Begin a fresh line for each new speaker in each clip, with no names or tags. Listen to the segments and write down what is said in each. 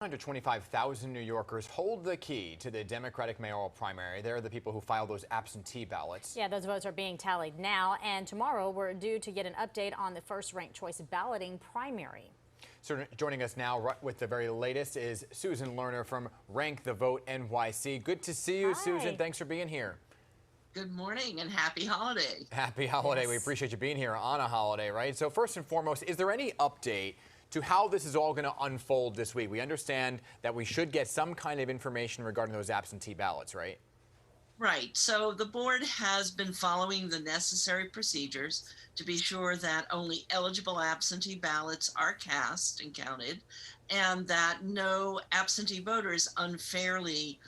125,000 New Yorkers hold the key to the Democratic mayoral primary. They're the people who file those absentee ballots.
Yeah, those votes are being tallied now, and tomorrow we're due to get an update on the first ranked choice balloting primary.
So joining us now with the very latest is Susan Lerner from Rank the Vote NYC. Good to see you,
Hi.
Susan. Thanks for being here.
Good morning and happy holiday.
Happy holiday.
Yes.
We appreciate you being here on a holiday, right? So first and foremost, is there any update to how this is all going to unfold this week? We understand that we should get some kind of information regarding those absentee ballots, right?
Right. So the board has been following the necessary procedures to be sure that only eligible absentee ballots are cast and counted, and that no absentee voters unfairly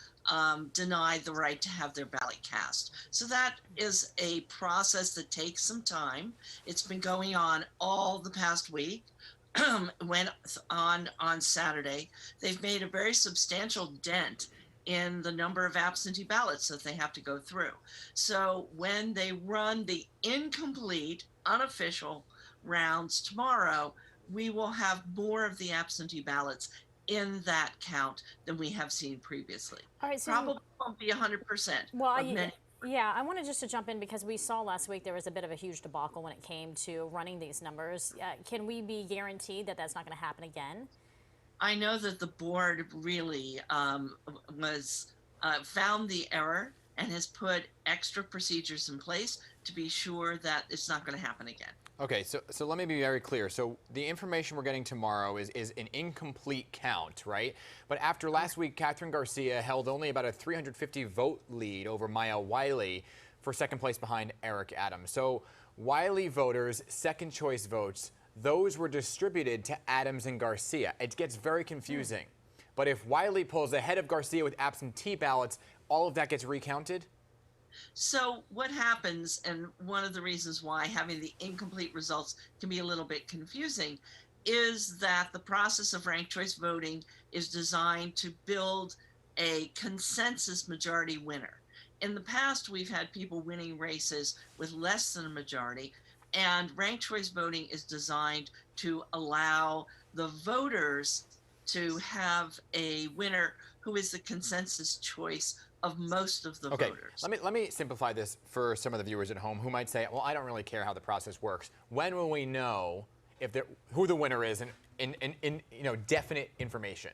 denied the right to have their ballot cast. So that is a process that takes some time. It's been going on all the past week. Went on Saturday. They've made a very substantial dent in the number of absentee ballots that they have to go through. So when they run the incomplete, unofficial rounds tomorrow, we will have more of the absentee ballots in that count than we have seen previously.
All right, Susan,
probably won't be 100%.
well, yeah, I wanted just to jump in because we saw last week there was a bit of a huge debacle when it came to running these numbers. Can we be guaranteed that that's not going to happen again?
I know that the board really was found the error and has put extra procedures in place to be sure that it's not going to happen again.
Okay, so let me be very clear. So the information we're getting tomorrow is an incomplete count, right? But after last week, Catherine Garcia held only about a 350 vote lead over Maya Wiley for second place behind Eric Adams. So Wiley voters' second choice votes, those were distributed to Adams and Garcia. It gets very confusing. But if Wiley pulls ahead of Garcia with absentee ballots, all of that gets recounted?
So what happens, and one of the reasons why having the incomplete results can be a little bit confusing, is that the process of ranked choice voting is designed to build a consensus majority winner. In the past, we've had people winning races with less than a majority, and ranked choice voting is designed to allow the voters to have a winner who is the consensus choice of most of the voters.
Let me simplify this for some of the viewers at home who might say, well, I don't really care how the process works. When will we know if who the winner is in definite information?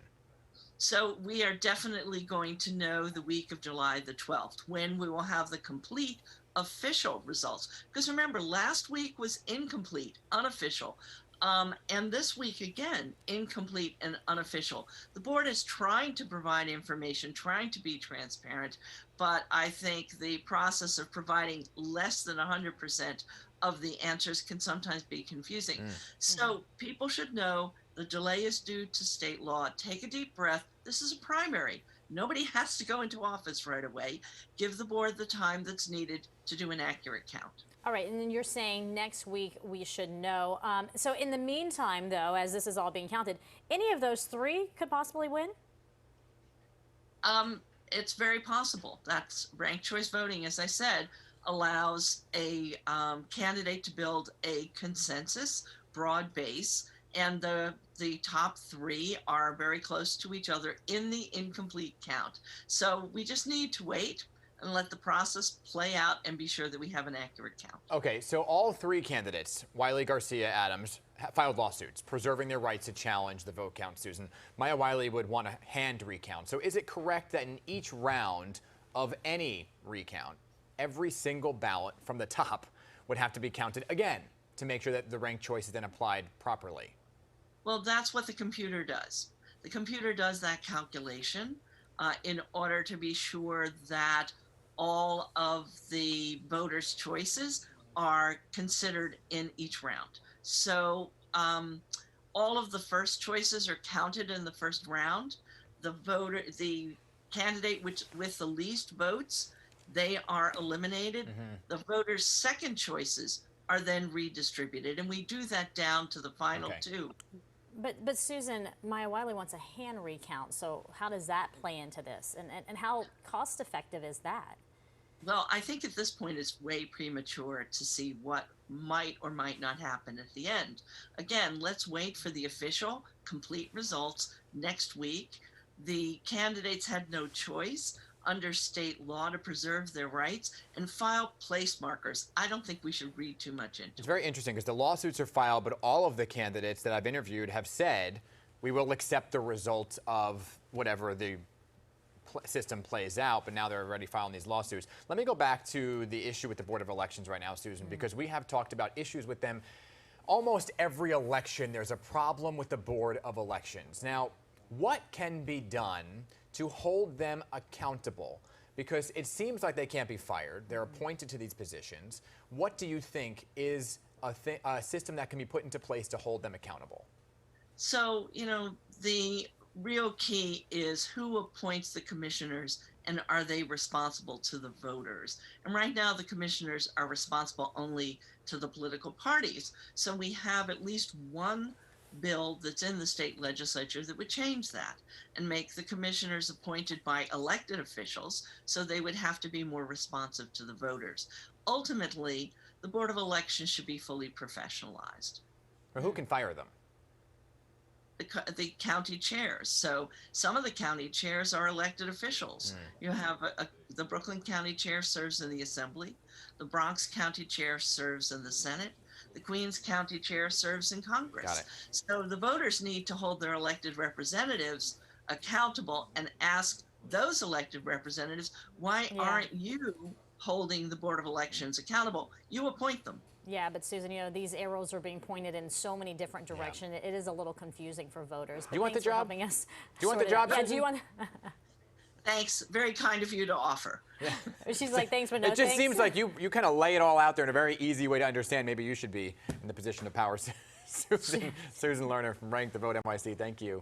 So we are definitely going to know the week of July the 12th, when we will have the complete official results. Because remember, last week was incomplete, unofficial. And this week, again, incomplete and unofficial. The board is trying to provide information, trying to be transparent, but I think the process of providing less than 100% of the answers can sometimes be confusing. So people should know the delay is due to state law. Take a deep breath. This is a primary. Nobody has to go into office right away. Give the board the time that's needed to do an accurate count.
All right, and then you're saying next week we should know. So in the meantime, though, as this is all being counted, any of those three could possibly win?
It's very possible. That's ranked choice voting, as I said, allows a candidate to build a consensus, broad base, and the top three are very close to each other in the incomplete count. So we just need to wait and let the process play out and be sure that we have an accurate count.
Okay, so all three candidates, Wiley, Garcia, Adams, filed lawsuits, preserving their rights to challenge the vote count, Susan. Maya Wiley would want a hand recount. So is it correct that in each round of any recount, every single ballot from the top would have to be counted again to make sure that the ranked choice is then applied properly?
Well, that's what the computer does. The computer does that calculation in order to be sure that all of the voters' choices are considered in each round. So all of the first choices are counted in the first round. The candidate with the least votes, they are eliminated. The voters' second choices are then redistributed, and we do that down to the final two.
But Susan, Maya Wiley wants a hand recount, so how does that play into this? And how cost effective is that?
Well, I think at this point it's way premature to see what might or might not happen at the end. Again, let's wait for the official complete results next week. The candidates had no choice under state law to preserve their rights and file place markers. I don't think we should read too much into it.
It's very interesting because the lawsuits are filed, but all of the candidates that I've interviewed have said we will accept the results of whatever the system plays out, but now they're already filing these lawsuits. Let me go back to the issue with the Board of Elections right now, Susan, because we have talked about issues with them. Almost every election, there's a problem with the Board of Elections. Now, what can be done to hold them accountable? Because it seems like they can't be fired. They're appointed to these positions. What do you think is a system that can be put into place to hold them accountable?
So, the real key is who appoints the commissioners and are they responsible to the voters? And right now, the commissioners are responsible only to the political parties. So we have at least one bill that's in the state legislature that would change that and make the commissioners appointed by elected officials, so they would have to be more responsive to the voters. Ultimately, the Board of Elections should be fully professionalized.
Or who can fire them?
The county chairs. So some of the county chairs are elected officials. You have the Brooklyn County chair serves in the Assembly. The Bronx County chair serves in the Senate. The Queens County chair serves in Congress.
Got it.
So the voters need to hold their elected representatives accountable and ask those elected representatives, why aren't you holding the Board of Elections accountable? You appoint them.
Yeah, but Susan, these arrows are being pointed in so many different directions. It is a little confusing for voters. But
do you want the job?
Do
you want the job?
Yeah, do you want?
Thanks. Very kind of you to offer.
Yeah.
She's like, thanks, but no
It just
thanks.
seems like you kind of lay it all out there in a very easy way to understand. Maybe you should be in the position of power. Susan Lerner from Rank the Vote NYC. Thank you.